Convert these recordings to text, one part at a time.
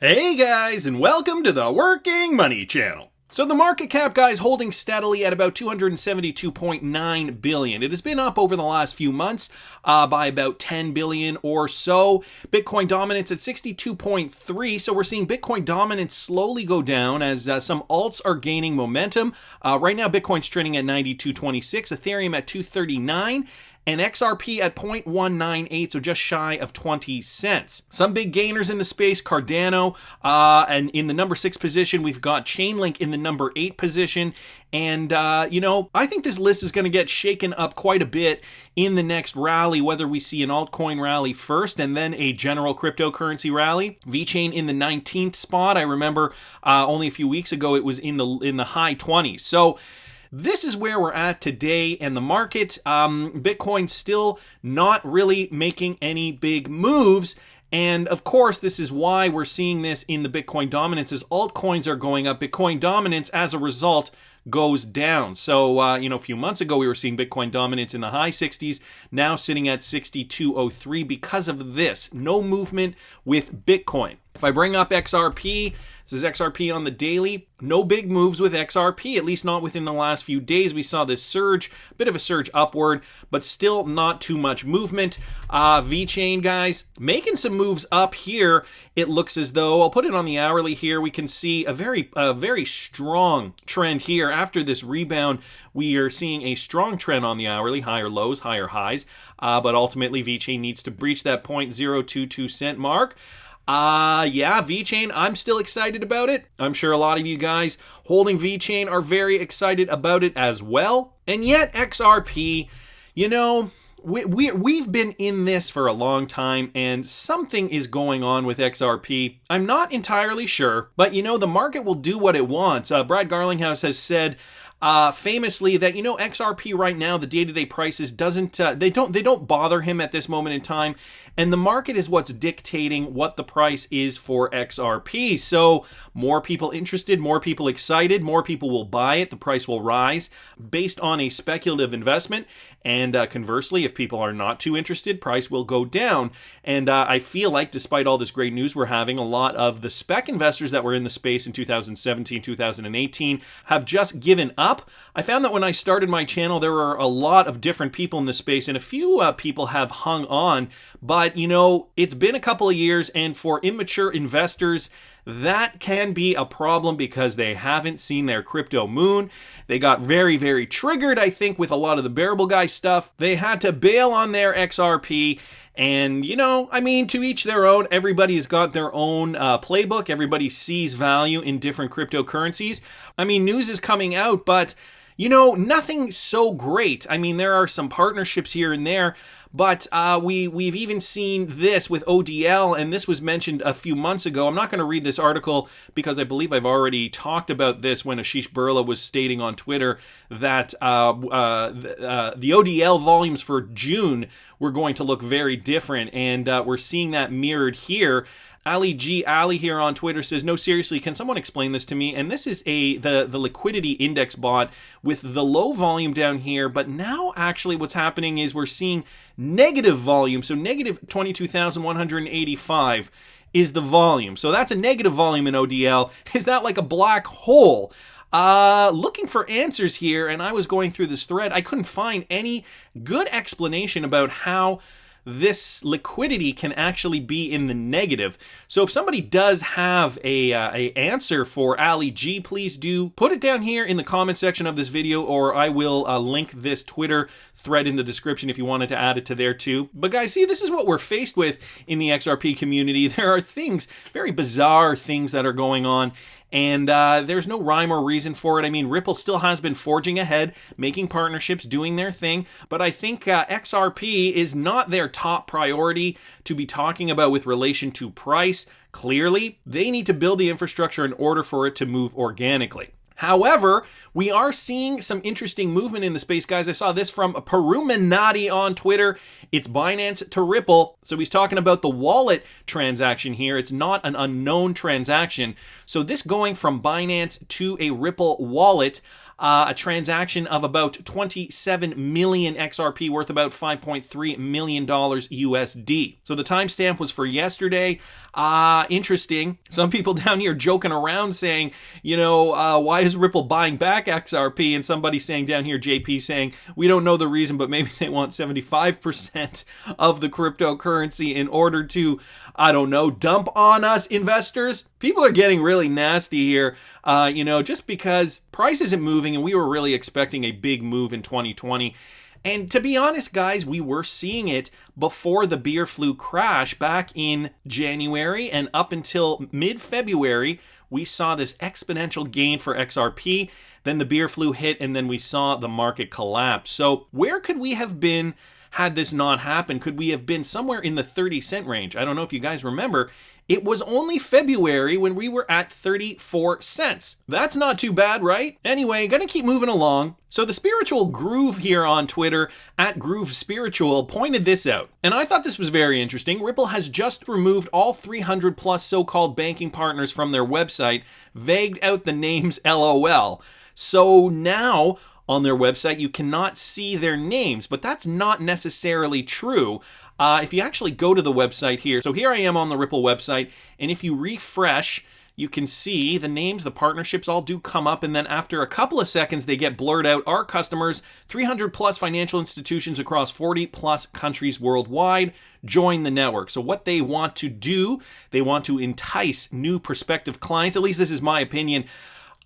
Hey guys, and welcome to the Working Money Channel. So the market cap, guys, holding steadily at about 272.9 billion. It has been up over the last few months by about 10 billion or so. Bitcoin dominance at 62.3. So we're seeing Bitcoin dominance slowly go down as some alts are gaining momentum. Right now, Bitcoin's trading at 92.26, Ethereum at 239. And XRP at 0.198, so just shy of 20 cents. Some big gainers in the space, Cardano, and in the number 6 position, we've got Chainlink in the number 8 position. And, I think this list is going to get shaken up quite a bit in the next rally, whether we see an altcoin rally first and then a general cryptocurrency rally. VeChain in the 19th spot. I remember only a few weeks ago it was in the high 20s. So this is where we're at today, and the market, Bitcoin still not really making any big moves. And of course, this is why we're seeing this in the Bitcoin dominance as altcoins are going up. Bitcoin dominance, as a result, goes down. So, a few months ago, we were seeing Bitcoin dominance in the high 60s, now sitting at 62.03 because of this. No movement with Bitcoin. If I bring up XRP, this is XRP on the daily. No big moves with XRP, at least not within the last few days. We saw this surge, a bit of a surge upward, but still not too much movement. VeChain, guys, making some moves up here. It looks as though, I'll put it on the hourly here, we can see a very strong trend here. After this rebound, we are seeing a strong trend on the hourly, higher lows, higher highs, but ultimately VeChain needs to breach that 0.022 cent mark. VeChain, I'm still excited about it. I'm sure a lot of you guys holding VeChain are very excited about it as well. And yet XRP, we've been in this for a long time, and something is going on with XRP. I'm not entirely sure, but the market will do what it wants. Brad Garlinghouse has said famously that XRP right now, the day-to-day prices they don't bother him at this moment in time, and the market is what's dictating what the price is for XRP. So more people interested, more people excited, more people will buy it, the price will rise based on a speculative investment. And conversely, if people are not too interested, price will go down. And I feel like despite all this great news we're having, a lot of the spec investors that were in the space in 2017, 2018 have just given up. I found that when I started my channel, there were a lot of different people in the space, and a few people have hung on. But, it's been a couple of years, and for immature investors, that can be a problem because they haven't seen their crypto moon. They got very, very triggered, I think, with a lot of the bearable guy stuff. They had to bail on their XRP. And, to each their own. Everybody's got their own playbook. Everybody sees value in different cryptocurrencies. News is coming out, but nothing so great. There are some partnerships here and there, but we've even seen this with ODL, and this was mentioned a few months ago. I'm not going to read this article because I believe I've already talked about this when Ashish Burla was stating on Twitter that the ODL volumes for June were going to look very different, and we're seeing that mirrored here. Ali here on Twitter says, no, seriously, can someone explain this to me? And this is the liquidity index bot with the low volume down here, but now actually what's happening is we're seeing negative volume. So negative 22,185 is the volume. So that's a negative volume in ODL. Is that like a black hole? Looking for answers here, and I was going through this thread. I couldn't find any good explanation about how this liquidity can actually be in the negative. So if somebody does have a answer for Ali G, please do put it down here in the comment section of this video, or I will link this Twitter thread in the description if you wanted to add it to there too. But guys, see, this is what we're faced with in the XRP community. There are things, very bizarre things that are going on, and there's no rhyme or reason for it. Ripple still has been forging ahead, making partnerships, doing their thing, but I think XRP is not their top priority to be talking about with relation to price. Clearly, they need to build the infrastructure in order for it to move organically. However, we are seeing some interesting movement in the space, guys. I saw this from Peruminati on Twitter. It's Binance to Ripple. So he's talking about the wallet transaction here. It's not an unknown transaction. So this going from Binance to a Ripple wallet, a transaction of about 27 million XRP, worth about $5.3 million USD. So the timestamp was for yesterday. Interesting. Some people down here joking around saying, why is Ripple buying back XRP? And somebody saying down here, JP, saying, we don't know the reason, but maybe they want 75% of the cryptocurrency in order to, dump on us investors. People are getting really nasty here, just because price isn't moving and we were really expecting a big move in 2020. And to be honest, guys, we were seeing it before the beer flu crash back in January, and up until mid-February, we saw this exponential gain for XRP. Then the beer flu hit, and then we saw the market collapse. So where could we have been had this not happened? Could we have been somewhere in the 30-cent range? I don't know if you guys remember. It was only February when we were at 34 cents. That's not too bad, right? Anyway, gonna keep moving along. So the Spiritual Groove here on Twitter, at Groove Spiritual, pointed this out. And I thought this was very interesting. Ripple has just removed all 300 plus so-called banking partners from their website, vagued out the names LOL. So now, on their website, you cannot see their names, but that's not necessarily true. If you actually go to the website here, so here I am on the Ripple website, and if you refresh, you can see the names, the partnerships all do come up, and then after a couple of seconds, they get blurred out. Our customers, 300 plus financial institutions across 40 plus countries worldwide, join the network. So what they want to do, they want to entice new prospective clients. At least this is my opinion.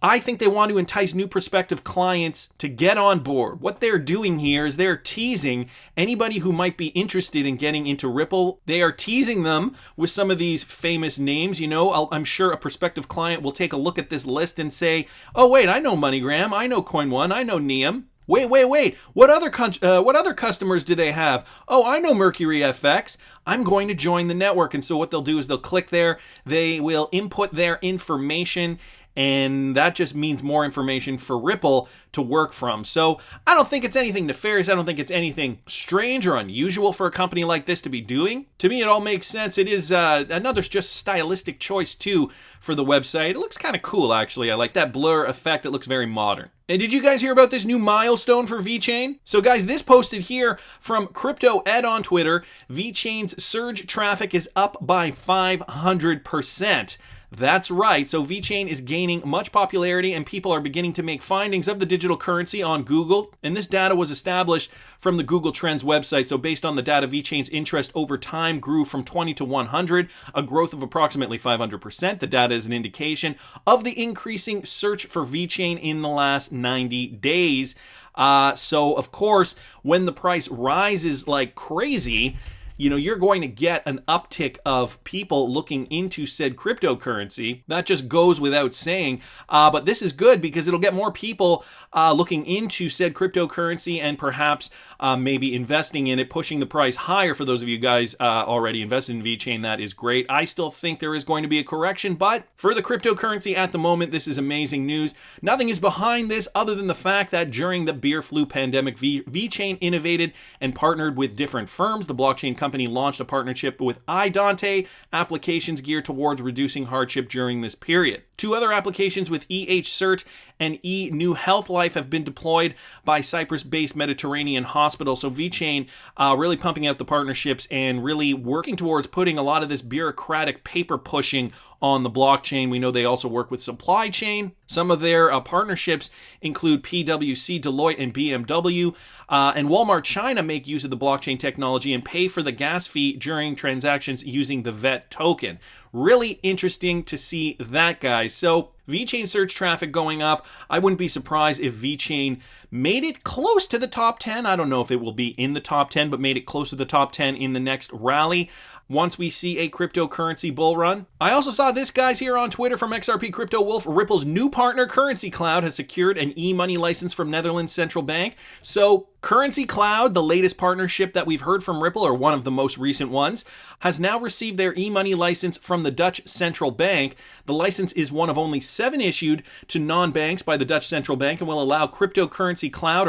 I think they want to entice new prospective clients to get on board. What they're doing here is they're teasing anybody who might be interested in getting into Ripple. They are teasing them with some of these famous names. I'm sure a prospective client will take a look at this list and say, oh, wait, I know MoneyGram, I know Coin1, I know Neum. Wait. What other customers do they have? Oh, I know Mercury FX. I'm going to join the network. And so what they'll do is they'll click there. They will input their information, and that just means more information for Ripple to work from. So I don't think it's anything nefarious. I don't think it's anything strange or unusual for a company like this to be doing. To me, it all makes sense. It is another just stylistic choice, too, for the website. It looks kind of cool, actually. I like that blur effect. It looks very modern. And did you guys hear about this new milestone for VeChain? So guys, this posted here from Crypto Ed on Twitter. VeChain's surge traffic is up by 500%. That's right. So VeChain is gaining much popularity and people are beginning to make findings of the digital currency on Google. And this data was established from the Google Trends website. So based on the data, VeChain's interest over time grew from 20 to 100, a growth of approximately 500%. The data is an indication of the increasing search for VeChain in the last 90 days. So of course, when the price rises like crazy, you're going to get an uptick of people looking into said cryptocurrency. That just goes without saying. But this is good because it'll get more people looking into said cryptocurrency and perhaps maybe investing in it, pushing the price higher. For those of you guys already invested in VeChain, that is great. I still think there is going to be a correction, but for the cryptocurrency at the moment, this is amazing news. Nothing is behind this other than the fact that during the beer flu pandemic, VeChain innovated and partnered with different firms. The blockchain company launched a partnership with iDante, applications geared towards reducing hardship during this period. Two other applications with eHCert and eNew Health Life have been deployed by Cyprus-based Mediterranean Hospital. So VeChain really pumping out the partnerships and really working towards putting a lot of this bureaucratic paper pushing on the blockchain. We know they also work with supply chain. Some of their partnerships include PwC, Deloitte, and BMW. And Walmart China make use of the blockchain technology and pay for the gas fee during transactions using the VET token. Really interesting to see that, guys. So VeChain search traffic going up. I wouldn't be surprised if VeChain made it close to the top 10. I don't know if it will be in the top 10, but made it close to the top 10 in the next rally once we see a cryptocurrency bull run. I also saw this, guys, here on Twitter from XRP Crypto Wolf. Ripple's new partner, Currency Cloud, has secured an e-money license from Netherlands Central Bank. So Currency Cloud, the latest partnership that we've heard from Ripple, or one of the most recent ones, has now received their e-money license from the Dutch Central Bank. The license is one of only 7 issued to non-banks by the Dutch Central Bank and will allow Currency Cloud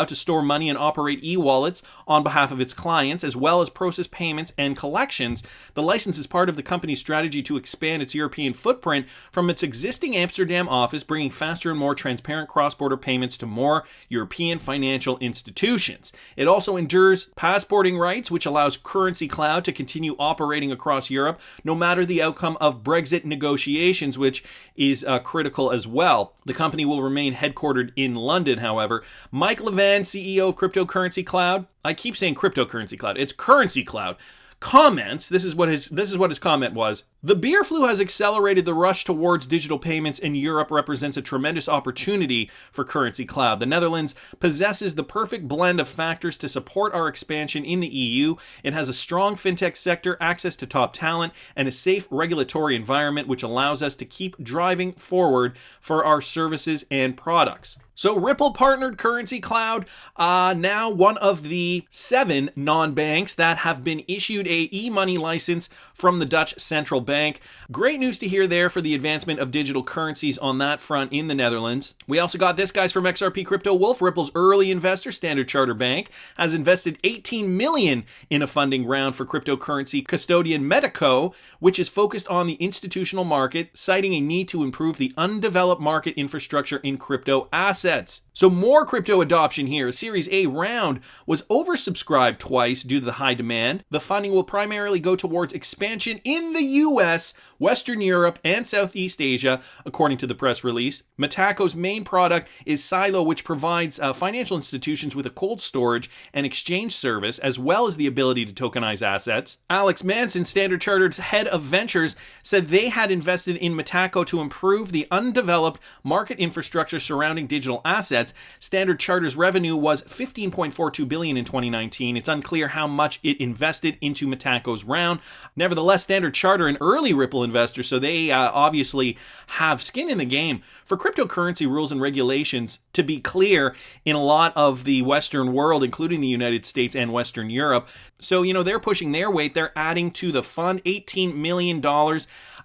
to store money and operate e-wallets on behalf of its clients, as well as process payments and collections. The license is part of the company's strategy to expand its European footprint from its existing Amsterdam office, bringing faster and more transparent cross-border payments to more European financial institutions. It also endures passporting rights, which allows Currency Cloud to continue operating across Europe, no matter the outcome of Brexit negotiations, which is critical as well. The company will remain headquartered in London, however. Mike Levan, CEO of Cryptocurrency Cloud, I keep saying Cryptocurrency Cloud, it's Currency Cloud, comments, this is what his comment was: "The beer flu has accelerated the rush towards digital payments, and Europe represents a tremendous opportunity for Currency Cloud. The Netherlands possesses the perfect blend of factors to support our expansion in the EU. It has a strong fintech sector, access to top talent, and a safe regulatory environment which allows us to keep driving forward for our services and products." So Ripple partnered Currency Cloud, now one of the 7 non-banks that have been issued a e-money license from the Dutch Central Bank. Great news to hear there for the advancement of digital currencies on that front in the Netherlands. We also got this, guys, from XRP Crypto Wolf. Ripple's early investor, Standard Chartered Bank, has invested $18 million in a funding round for cryptocurrency Custodian Medico, which is focused on the institutional market, citing a need to improve the undeveloped market infrastructure in crypto assets. So more crypto adoption here. A Series A round was oversubscribed twice due to the high demand. The funding will primarily go towards expansion in the US, Western Europe, and Southeast Asia, according to the press release. Metaco's main product is Silo, which provides financial institutions with a cold storage and exchange service, as well as the ability to tokenize assets. Alex Manson, Standard Chartered's head of ventures, said they had invested in Metaco to improve the undeveloped market infrastructure surrounding digital assets. Standard Chartered's revenue was $15.42 billion in 2019. It's unclear how much it invested into Metaco's round. Nevertheless, Standard Chartered, an early Ripple investor, so they obviously have skin in the game. For cryptocurrency rules and regulations to be clear in a lot of the Western world, including the United States and Western Europe. So, they're pushing their weight. They're adding to the fund $18 million.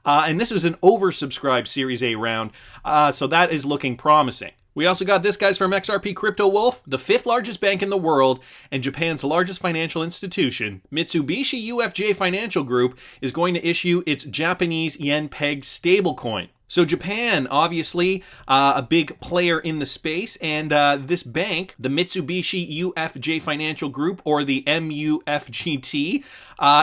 And this was an oversubscribed Series A round. So that is looking promising. We also got this, guys, from XRP Crypto Wolf. The 5th largest bank in the world and Japan's largest financial institution, Mitsubishi UFJ Financial Group, is going to issue its Japanese yen-pegged stablecoin. So Japan, obviously, a big player in the space, and this bank, the Mitsubishi UFJ Financial Group, or the MUFGT,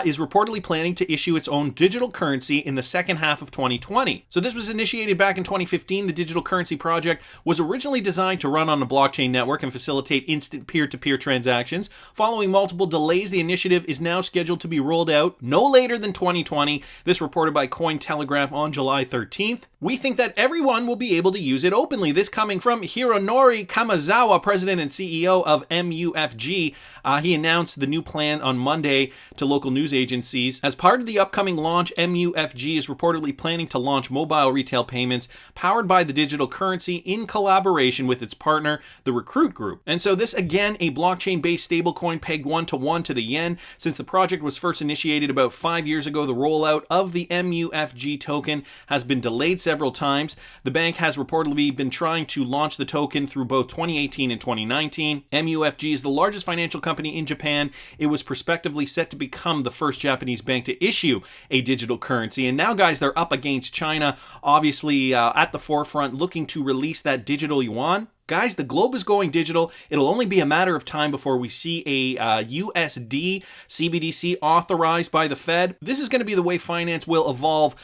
is reportedly planning to issue its own digital currency in the second half of 2020. So this was initiated back in 2015. The digital currency project was originally designed to run on a blockchain network and facilitate instant peer-to-peer transactions. Following multiple delays, the initiative is now scheduled to be rolled out no later than 2020. This reported by Cointelegraph on July 13th. We think that everyone will be able to use it openly. This coming from Hironori Kamizawa, president and CEO of MUFG. He announced the new plan on Monday to local news agencies. As part of the upcoming launch, MUFG is reportedly planning to launch mobile retail payments powered by the digital currency in collaboration with its partner, the Recruit Group. And so this, again, a blockchain-based stablecoin pegged 1-to-1 to the yen. Since the project was first initiated about 5 years ago, the rollout of the MUFG token has been delayed several times. The bank has reportedly been trying to launch the token through both 2018 and 2019. MUFG is the largest financial company in Japan. It was prospectively set to become the first Japanese bank to issue a digital currency. And now, guys, they're up against China, obviously at the forefront, looking to release that digital yuan. Guys, the globe is going digital. It'll only be a matter of time before we see a USD CBDC authorized by the Fed. This is going to be the way finance will evolve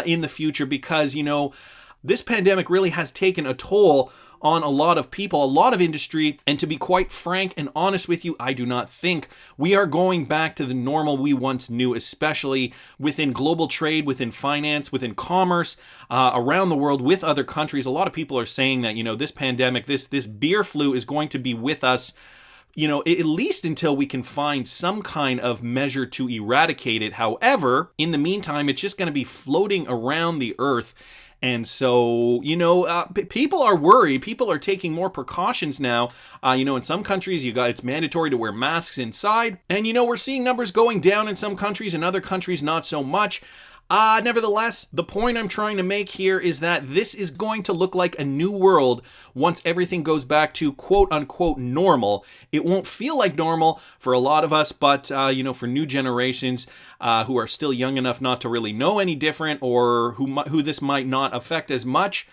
in the future because, this pandemic really has taken a toll on a lot of people, a lot of industry, and to be quite frank and honest with you, I do not think we are going back to the normal we once knew, especially within global trade, within finance, within commerce, around the world with other countries. A lot of people are saying that, this pandemic, this beer flu is going to be with us, at least until we can find some kind of measure to eradicate it. However, in the meantime, it's just going to be floating around the earth. And so, people are worried. People are taking more precautions now. In some countries, it's mandatory to wear masks inside. And, we're seeing numbers going down in some countries, in other countries, not so much. Nevertheless, the point I'm trying to make here is that this is going to look like a new world once everything goes back to quote-unquote normal. It won't feel like normal for a lot of us, but, for new generations who are still young enough not to really know any different, or who this might not affect as much,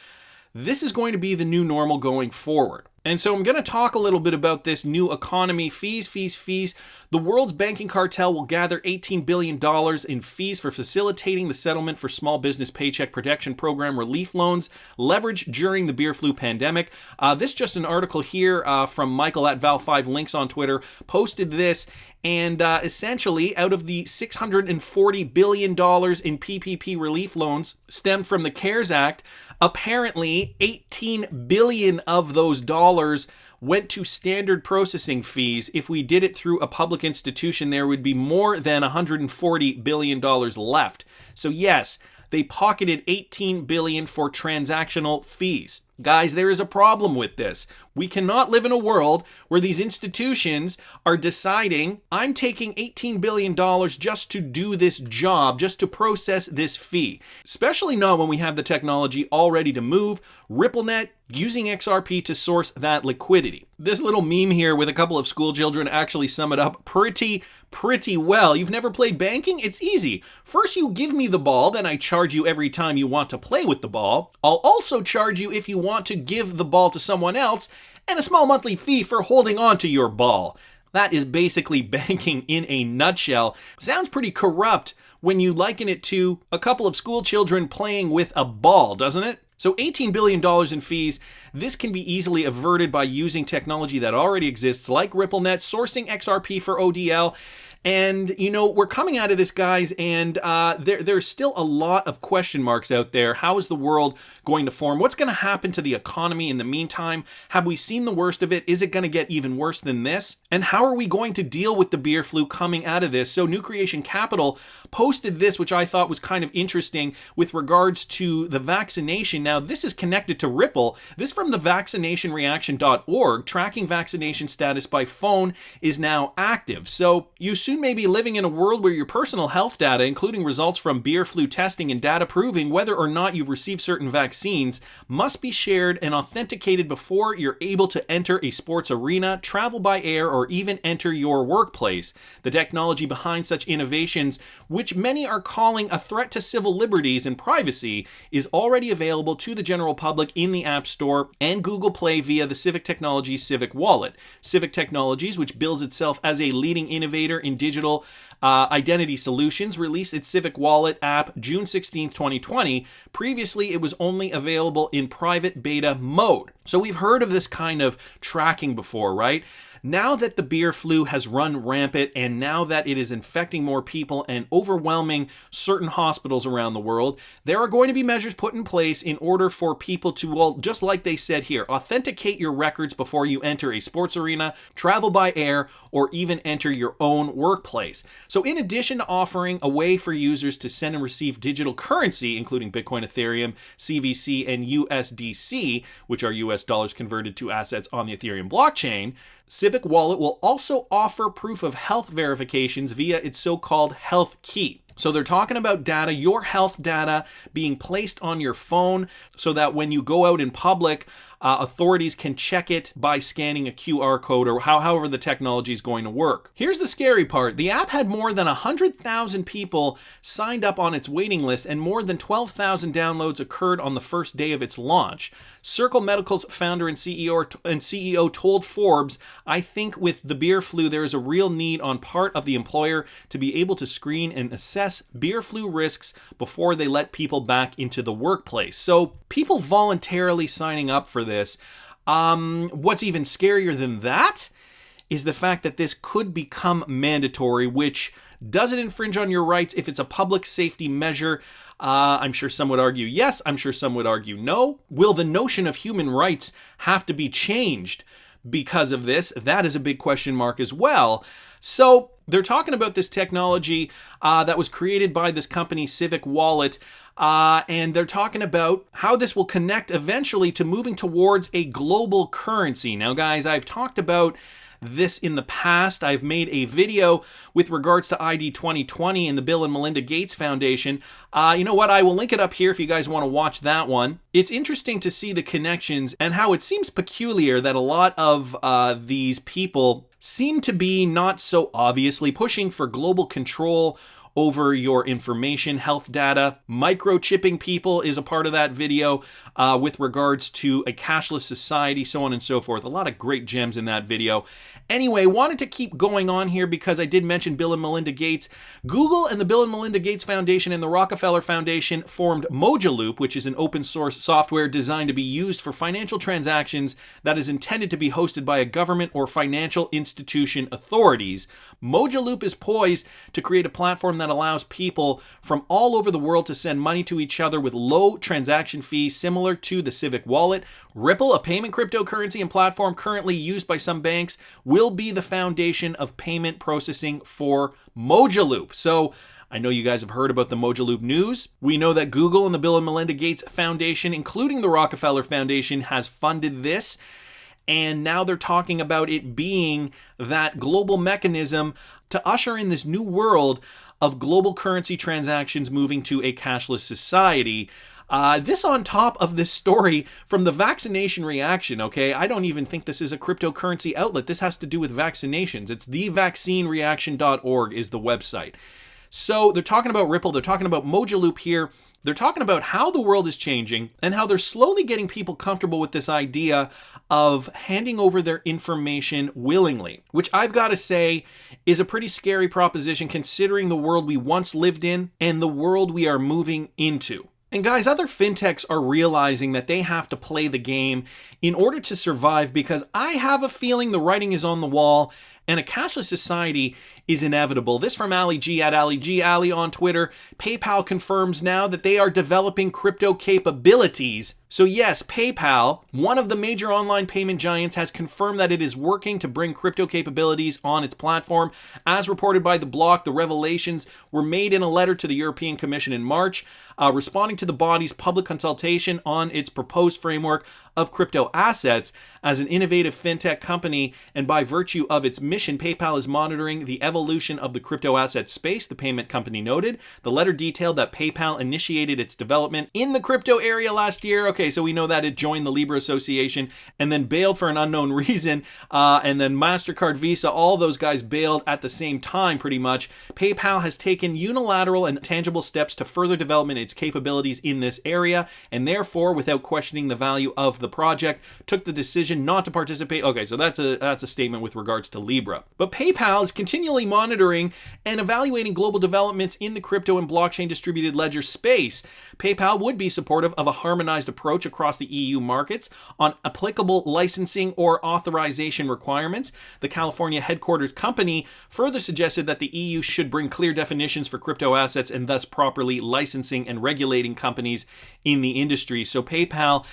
this is going to be the new normal going forward. And so I'm going to talk a little bit about this new economy. Fees. The world's banking cartel will gather $18 billion in fees for facilitating the settlement for small business paycheck protection program relief loans leveraged during the beer flu pandemic. This just an article here from Michael at Val5Links on Twitter posted this. And essentially, out of the $640 billion in PPP relief loans stemmed from the CARES Act, apparently $18 billion of those dollars went to standard processing fees. If we did it through a public institution, there would be more than $140 billion left. So yes, they pocketed $18 billion for transactional fees. Guys, there is a problem with this. We cannot live in a world where these institutions are deciding, I'm taking $18 billion just to do this job, just to process this fee. Especially not when we have the technology all ready to move. RippleNet using XRP to source that liquidity. This little meme here with a couple of school children actually sum it up pretty well. You've never played banking? It's easy. First you give me the ball, then I charge you every time you want to play with the ball. I'll also charge you if you want to give the ball to someone else, and a small monthly fee for holding on to your ball. That is basically banking in a nutshell. Sounds pretty corrupt when you liken it to a couple of school children playing with a ball, doesn't it? So $18 billion in fees, this can be easily averted by using technology that already exists, like RippleNet, sourcing XRP for ODL. And, we're coming out of this, guys, and there's still a lot of question marks out there. How is the world going to form? What's going to happen to the economy in the meantime? Have we seen the worst of it? Is it going to get even worse than this? And how are we going to deal with the beer flu coming out of this? So New Creation Capital posted this, which I thought was kind of interesting with regards to the vaccination. Now, this is connected to Ripple. This from the vaccinationreaction.org. Tracking vaccination status by phone is now active. So you soon may be living in a world where your personal health data, including results from beer flu testing and data proving whether or not you've received certain vaccines, must be shared and authenticated before you're able to enter a sports arena, travel by air, or even enter your workplace. The technology behind such innovations, which many are calling a threat to civil liberties and privacy, is already available to the general public in the App Store and Google Play via the Civic Technologies Civic Wallet. Civic Technologies, which bills itself as a leading innovator in digital identity solutions, released its Civic Wallet app June 16, 2020. Previously, it was only available in private beta mode. So we've heard of this kind of tracking before, right? Now that the beer flu has run rampant, and now that it is infecting more people and overwhelming certain hospitals around the world, there are going to be measures put in place in order for people to, well, just like they said here, authenticate your records before you enter a sports arena, travel by air, or even enter your own workplace. So in addition to offering a way for users to send and receive digital currency, including Bitcoin, Ethereum, CVC, and USDC, which are US dollars converted to assets on the Ethereum blockchain, Civic Wallet will also offer proof of health verifications via its so-called health key. So they're talking about data, your health data being placed on your phone so that when you go out in public, authorities can check it by scanning a QR code or however the technology is going to work. Here's the scary part. The app had more than 100,000 people signed up on its waiting list, and more than 12,000 downloads occurred on the first day of its launch. Circle Medical's founder and CEO told Forbes, "I think with the beer flu, there is a real need on part of the employer to be able to screen and assess beer flu risks before they let people back into the workplace." So people voluntarily signing up for this. What's even scarier than that is the fact that this could become mandatory, which doesn't infringe on your rights if it's a public safety measure. I'm sure some would argue yes, I'm sure some would argue no. Will the notion of human rights have to be changed because of this? That is a big question mark as well. So they're talking about this technology that was created by this company, Civic Wallet, and they're talking about how this will connect eventually to moving towards a global currency. Now, guys, I've talked about this in the past. I've made a video with regards to ID 2020 and the Bill and Melinda Gates Foundation. You know what? I will link it up here if you guys want to watch that one. It's interesting to see the connections and how it seems peculiar that a lot of these people seem to be not so obviously pushing for global control over your information, health data. Microchipping people is a part of that video with regards to a cashless society, so on and so forth. A lot of great gems in that video. Anyway, wanted to keep going on here because I did mention Bill and Melinda Gates. Google and the Bill and Melinda Gates Foundation and the Rockefeller Foundation formed Mojaloop, which is an open source software designed to be used for financial transactions that is intended to be hosted by a government or financial institution authorities. Mojaloop is poised to create a platform that allows people from all over the world to send money to each other with low transaction fees similar to the Civic Wallet. Ripple, a payment cryptocurrency and platform currently used by some banks, will be the foundation of payment processing for Mojaloop. So I know you guys have heard about the Mojaloop news. We know that Google and the Bill and Melinda Gates Foundation, including the Rockefeller Foundation, has funded this. And now they're talking about it being that global mechanism to usher in this new world of global currency transactions moving to a cashless society. This on top of this story from the vaccination reaction, okay? I don't even think this is a cryptocurrency outlet. This has to do with vaccinations. It's thevaccinereaction.org is the website. So they're talking about Ripple. They're talking about Mojaloop here. They're talking about how the world is changing and how they're slowly getting people comfortable with this idea of handing over their information willingly, which I've got to say is a pretty scary proposition considering the world we once lived in and the world we are moving into. And guys, other fintechs are realizing that they have to play the game in order to survive because I have a feeling the writing is on the wall and a cashless society is inevitable. This from Ali G at Ali G. Ali on Twitter. PayPal confirms now that they are developing crypto capabilities. So yes, PayPal, one of the major online payment giants, has confirmed that it is working to bring crypto capabilities on its platform. As reported by The Block, the revelations were made in a letter to the European Commission in March, responding to the body's public consultation on its proposed framework of crypto assets. As an innovative fintech company, and by virtue of its mission, PayPal is monitoring the evolution of the crypto asset space, the payment company noted. The letter detailed that PayPal initiated its development in the crypto area last year. Okay, so we know that it joined the Libra Association and then bailed for an unknown reason. And then MasterCard, Visa, all those guys bailed at the same time pretty much. PayPal has taken unilateral and tangible steps to further development its capabilities in this area, and therefore, without questioning the value of the project, took the decision not to participate. Okay, so that's a statement with regards to Libra. But PayPal is continually monitoring and evaluating global developments in the crypto and blockchain distributed ledger space. PayPal would be supportive of a harmonized approach across the EU markets on applicable licensing or authorization requirements. The California headquarters company further suggested that the EU should bring clear definitions for crypto assets and thus properly licensing and regulating companies in the industry. So PayPal,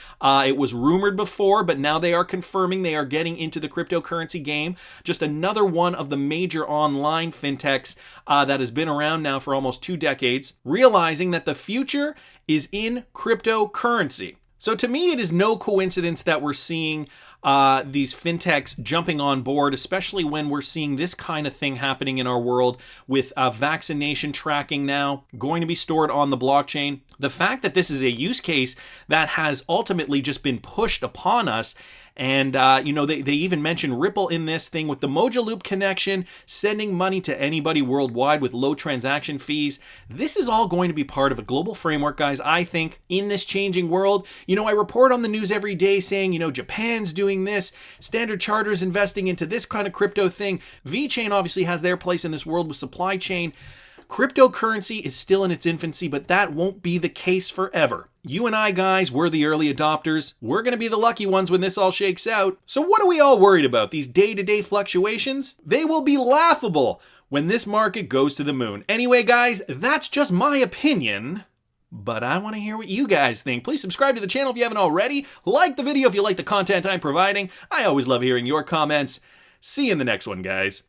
it was rumored before, but now they are confirming they are getting into the cryptocurrency game. Just another one of the major online fintechs that has been around now for almost 2 decades, realizing that the future is in cryptocurrency. So to me, it is no coincidence that we're seeing these fintechs jumping on board, especially when we're seeing this kind of thing happening in our world with vaccination tracking now going to be stored on the blockchain. The fact that this is a use case that has ultimately just been pushed upon us. And, they even mention Ripple in this thing with the Mojaloop connection, sending money to anybody worldwide with low transaction fees. This is all going to be part of a global framework, guys, I think, in this changing world. I report on the news every day saying, Japan's doing this, Standard Charter's investing into this kind of crypto thing. VeChain obviously has their place in this world with supply chain. Cryptocurrency is still in its infancy, but that won't be the case forever. You and I, guys, we're the early adopters. We're going to be the lucky ones when this all shakes out. So what are we all worried about? These day-to-day fluctuations? They will be laughable when this market goes to the moon. Anyway, guys, that's just my opinion. But I want to hear what you guys think. Please subscribe to the channel if you haven't already. Like the video if you like the content I'm providing. I always love hearing your comments. See you in the next one, guys.